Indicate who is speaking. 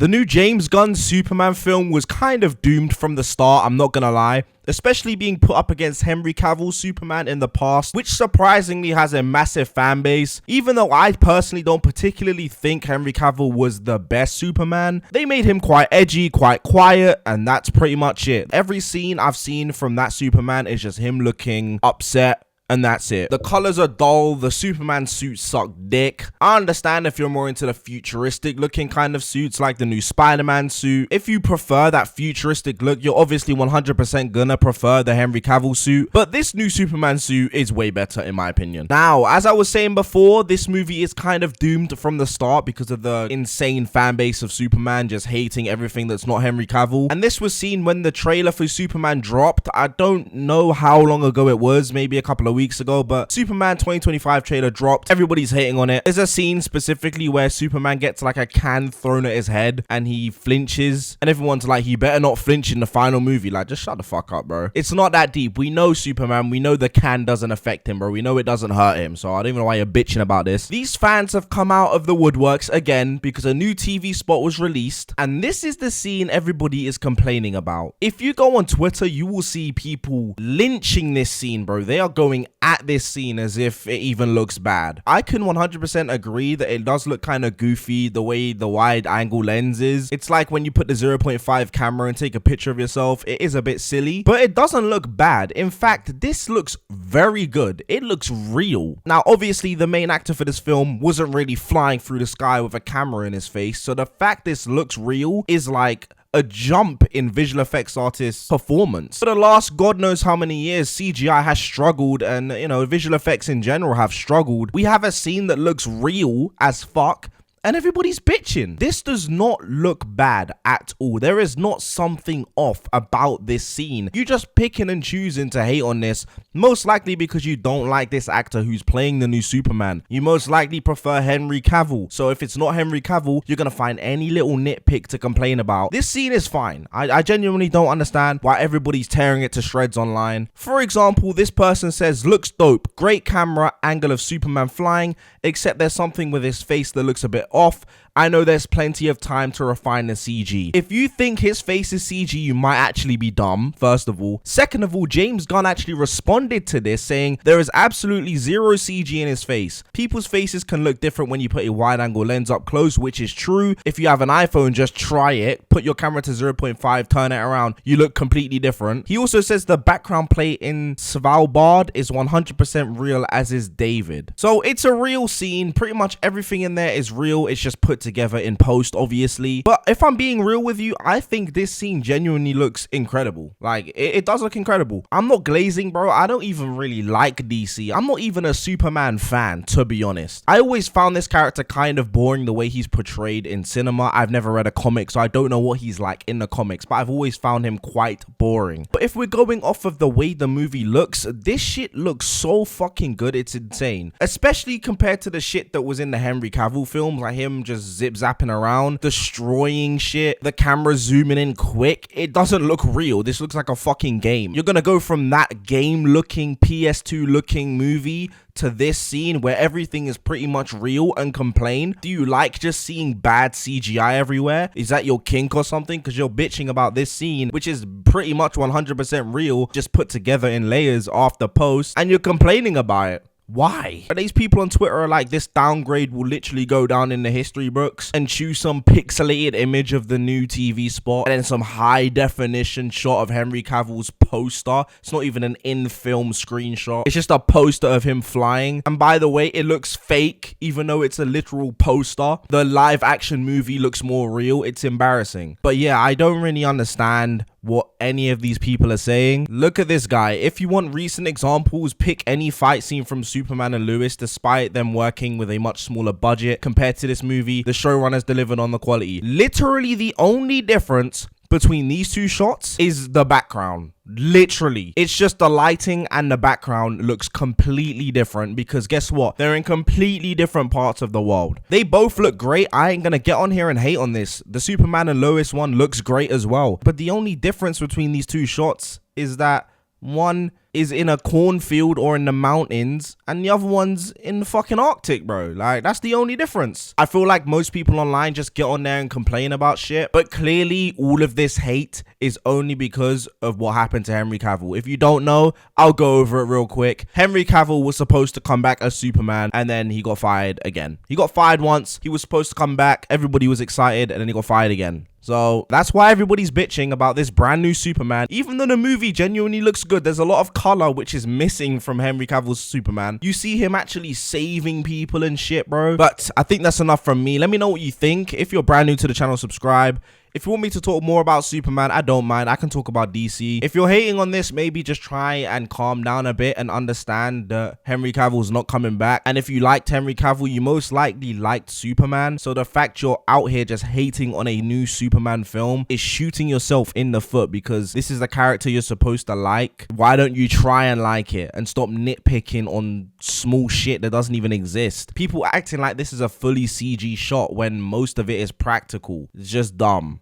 Speaker 1: The new James Gunn Superman film was kind of doomed from the start, I'm not gonna lie, especially being put up against Henry Cavill's Superman in the past, which surprisingly has a massive fan base. Even though I personally don't particularly think Henry Cavill was the best Superman, they made him quite edgy, quite quiet, and that's pretty much it. Every scene I've seen from that Superman is just him looking upset, and that's it. The colors are dull, the Superman suits suck dick. I understand if you're more into the futuristic looking kind of suits like the new Spider-Man suit. If you prefer that futuristic look, you're obviously 100% gonna prefer the Henry Cavill suit, but this new Superman suit is way better in my opinion. Now, as I was saying before, this movie is kind of doomed from the start because of the insane fan base of Superman just hating everything that's not Henry Cavill. And this was seen when the trailer for Superman dropped. I don't know how long ago it was, maybe a couple of weeks ago, but Superman 2025 trailer dropped. Everybody's hating on it. There's a scene specifically where Superman gets like a can thrown at his head and he flinches, and everyone's like, he better not flinch in the final movie. Like, just shut the fuck up, bro. It's not that deep. We know Superman. We know the can doesn't affect him, bro. We know it doesn't hurt him, so I don't even know why you're bitching about this. These fans have come out of the woodworks again because a new TV spot was released, and this is the scene everybody is complaining about. If you go on Twitter, you will see people lynching this scene, bro. They are going at this scene as if it even looks bad. I can 100% agree that it does look kind of goofy the way the wide angle lens is. It's like when you put the 0.5 camera and take a picture of yourself. It is a bit silly, but it doesn't look bad. In fact, this looks very good. It looks real. Now, obviously, the main actor for this film wasn't really flying through the sky with a camera in his face, so the fact this looks real is like a jump in visual effects artists' performance. For the last God knows how many years, CGI has struggled, and you know, visual effects in general have struggled. We have a scene that looks real as fuck, and everybody's bitching. This does not look bad at all. There is not something off about this scene. You just picking and choosing to hate on this, most likely because you don't like this actor who's playing the new Superman. You most likely prefer Henry Cavill. So if it's not Henry Cavill, you're gonna find any little nitpick to complain about. This scene is fine. I genuinely don't understand why everybody's tearing it to shreds online. For example, this person says, looks dope, great camera angle of Superman flying, except there's something with his face that looks a bit off. I know there's plenty of time to refine the CG. If you think his face is CG, you might actually be dumb, first of all. Second of all, James Gunn actually responded to this saying there is absolutely zero CG in his face. People's faces can look different when you put a wide angle lens up close, which is true. If you have an iPhone, just try it. Put your camera to 0.5, turn it around, you look completely different. He also says the background plate in Svalbard is 100% real, as is David. So it's a real scene. Pretty much everything in there is real. It's just put together in post, obviously. But if I'm being real with you, I think this scene genuinely looks incredible. Like, it does look incredible. I'm not glazing, bro. I don't even really like DC. I'm not even a Superman fan, to be honest. I always found this character kind of boring the way he's portrayed in cinema. I've never read a comic, so I don't know what he's like in the comics, but I've always found him quite boring. But if we're going off of the way the movie looks, this shit looks so fucking good, it's insane. Especially compared to the shit that was in the Henry Cavill films, like him just zip-zapping around, destroying shit, the camera zooming in quick. It doesn't look real. This looks like a fucking game. You're gonna go from that game-looking, PS2-looking movie to this scene where everything is pretty much real and complain? Do you like just seeing bad CGI everywhere? Is that your kink or something? Because you're bitching about this scene, which is pretty much 100% real, just put together in layers after post, and you're complaining about it. Why? These people on Twitter are like, this downgrade will literally go down in the history books, and choose some pixelated image of the new TV spot and then some high definition shot of Henry Cavill's poster. It's not even an in-film screenshot. It's just a poster of him flying. And by the way, it looks fake, even though it's a literal poster. The live action movie looks more real. It's embarrassing. But yeah, I don't really understand what any of these people are saying. Look at this guy. If you want recent examples, pick any fight scene from Superman and Lois. Despite them working with a much smaller budget compared to this movie, the showrunners delivered on the quality. Literally the only difference between these two shots is the background. Literally, it's just the lighting, and the background looks completely different because guess what? They're in completely different parts of the world. They both look great. I ain't gonna get on here and hate on this. The Superman and Lois one looks great as well, but the only difference between these two shots is that one is in a cornfield or in the mountains and the other one's in the fucking Arctic, bro. Like, that's the only difference. I feel like most people online just get on there and complain about shit, but clearly all of this hate is only because of what happened to Henry Cavill. If you don't know, I'll go over it real quick. Henry Cavill was supposed to come back as Superman, and then he got fired again. He got fired once, he was supposed to come back, everybody was excited, and then he got fired again. So that's why everybody's bitching about this brand new Superman. Even though the movie genuinely looks good, there's a lot of color which is missing from Henry Cavill's Superman. You see him actually saving people and shit, bro. But I think that's enough from me. Let me know what you think. If you're brand new to the channel, subscribe. If you want me to talk more about Superman, I don't mind. I can talk about DC. If you're hating on this, maybe just try and calm down a bit and understand that Henry Cavill's not coming back. And if you liked Henry Cavill, you most likely liked Superman. So the fact you're out here just hating on a new Superman film is shooting yourself in the foot, because this is the character you're supposed to like. Why don't you try and like it and stop nitpicking on small shit that doesn't even exist? People acting like this is a fully CG shot when most of it is practical. It's just dumb.